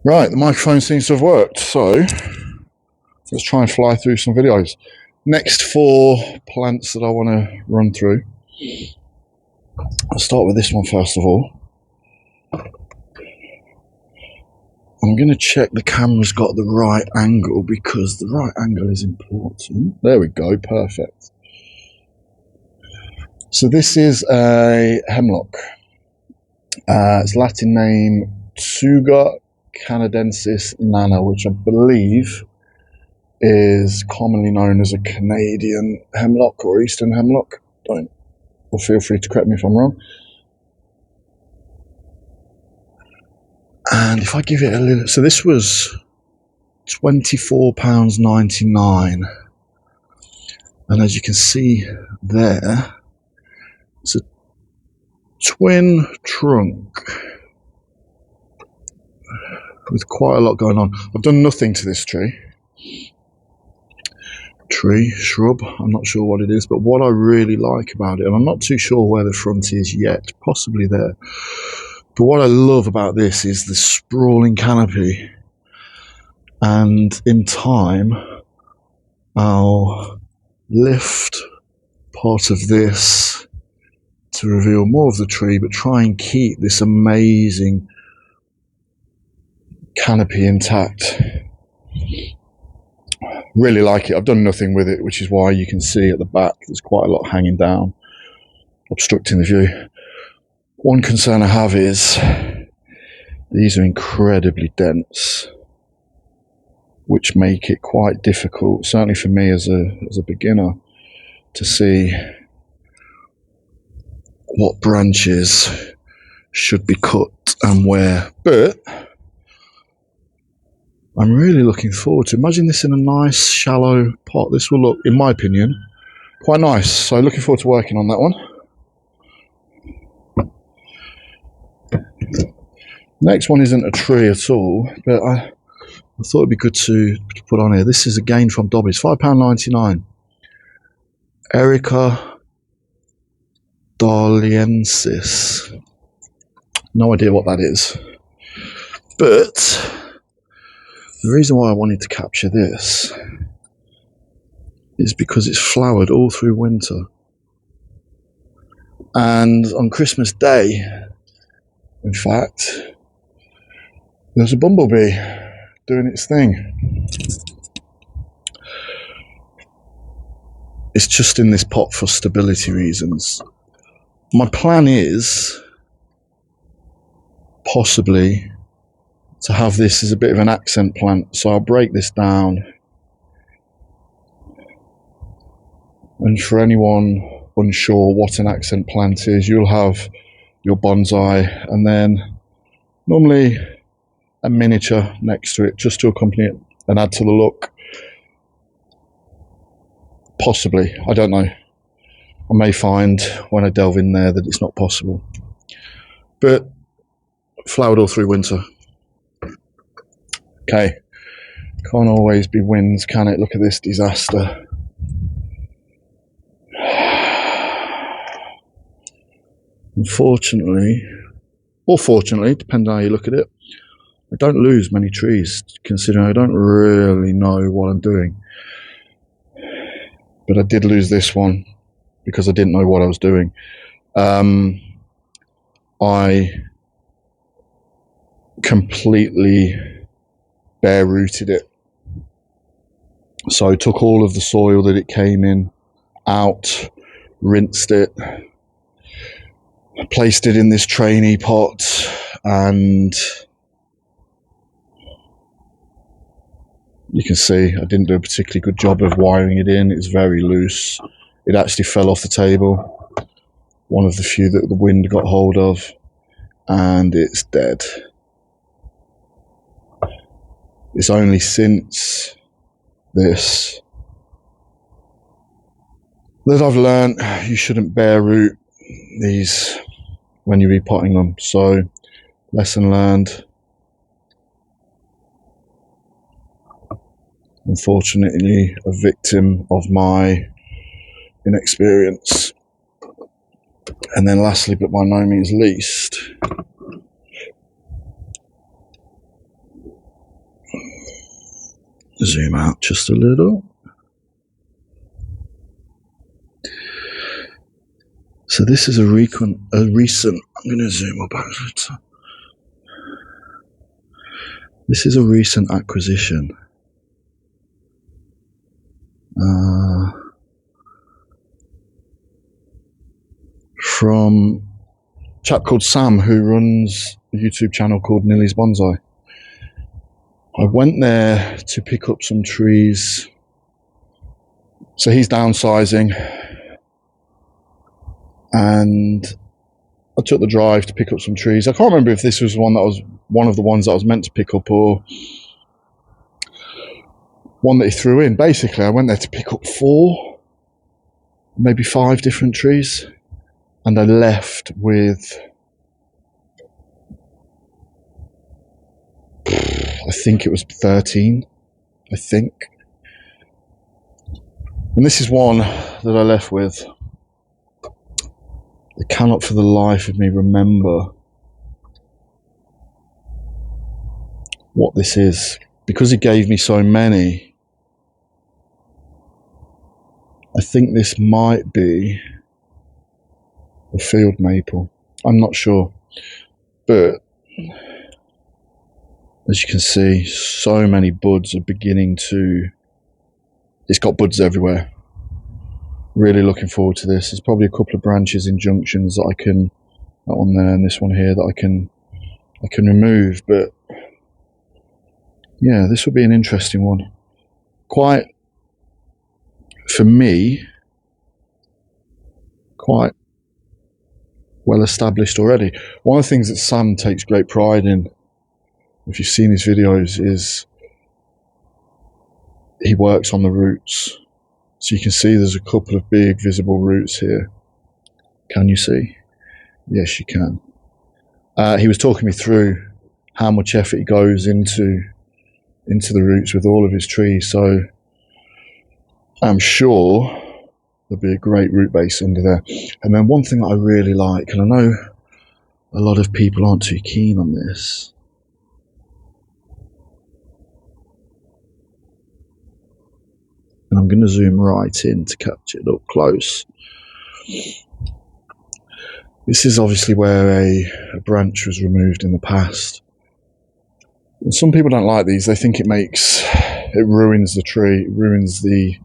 Right, the microphone seems to have worked, so let's try and fly through some videos. Next 4 plants that I want to run through. I'll start with this one first of all. I'm going to check the camera's got the right angle because the right angle is important. There we go, perfect. So this is a hemlock. Its Latin name Tsuga canadensis nana, which I believe is commonly known as a Canadian hemlock or eastern hemlock. Or feel free to correct me if I'm wrong. And if I give it a little, so this was £24.99, and as you can see there, it's a twin trunk with quite a lot going on. I've done nothing to this shrub, I'm not sure what it is, but what I really like about it, and I'm not too sure where the front is yet, possibly there, but what I love about this is the sprawling canopy, and in time I'll lift part of this to reveal more of the tree, but try and keep this amazing canopy intact. Really like it. I've done nothing with it, which is why you can see at the back there's quite a lot hanging down, obstructing the view. One concern I have is these are incredibly dense, which make it quite difficult, certainly for me as a beginner, to see what branches should be cut and where. But I'm really looking forward to, imagine this in a nice shallow pot. This will look, in my opinion, quite nice. So looking forward to working on that one. Next one isn't a tree at all, but I thought it'd be good to put on here. This is again from Dobby's, £5.99. Erica Darliensis. No idea what that is. But the reason why I wanted to capture this is because it's flowered all through winter. And on Christmas Day, in fact, there's a bumblebee doing its thing. It's just in this pot for stability reasons. My plan is possibly to have this as a bit of an accent plant, so I'll break this down. And for anyone unsure what an accent plant is, you'll have your bonsai and then normally a miniature next to it just to accompany it and add to the look. Possibly, I don't know. I may find when I delve in there that it's not possible. But flowered all through winter. Okay, can't always be wins, can it? Look at this disaster. Unfortunately, or fortunately, depending on how you look at it, I don't lose many trees, considering I don't really know what I'm doing. But I did lose this one because I didn't know what I was doing. I completely bare rooted it. So I took all of the soil that it came in out, rinsed it, placed it in this trainee pot, and you can see I didn't do a particularly good job of wiring it in. It's very loose. It actually fell off the table, one of the few that the wind got hold of, and it's dead. It's only since this that I've learned you shouldn't bare root these when you're repotting them. So, lesson learned. Unfortunately, a victim of my inexperience. And then lastly, but by no means least, Zoom out just a little. So this is a recent, I'm going to zoom up. This is a recent acquisition. From a chap called Sam, who runs a YouTube channel called Nilly's Bonsai. I went there to pick up some trees. So he's downsizing, and I took the drive to pick up some trees. I can't remember if this was one of the ones that I was meant to pick up, or one that he threw in. Basically, I went there to pick up 4, maybe 5 different trees, and I left with, I think it was 13, I think. And this is one that I left with. I cannot for the life of me remember what this is. Because he gave me so many, I think this might be a field maple. I'm not sure. But as you can see, so many buds are beginning to... It's got buds everywhere. Really looking forward to this. There's probably a couple of branches in junctions that I can... That one there and this one here that I can remove. But yeah, this would be an interesting one. Quite, for me, quite well established already. One of the things that Sam takes great pride in, if you've seen his videos, is he works on the roots. So you can see there's a couple of big visible roots here. Can you see? Yes, you can. He was talking me through how much effort he goes into the roots with all of his trees. So I'm sure there'll be a great root base under there. And then one thing that I really like, and I know a lot of people aren't too keen on this, and I'm going to zoom right in to capture it up close. This is obviously where a branch was removed in the past. And some people don't like these. They think it ruins the tree, it ruins the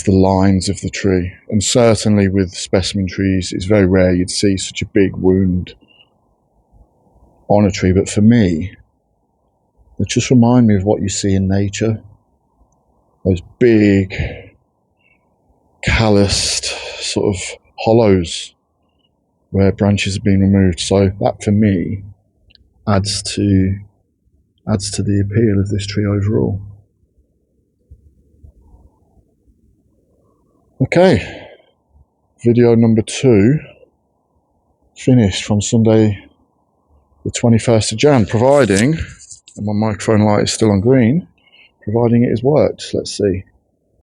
lines of the tree. And certainly with specimen trees, it's very rare you'd see such a big wound on a tree. But for me, they just remind me of what you see in nature. Those big, calloused sort of hollows where branches have been removed. So that for me adds to the appeal of this tree overall. Okay, video number 2 finished from Sunday the 21st of Jan, providing, and my microphone light is still on green, providing it has worked. Let's see.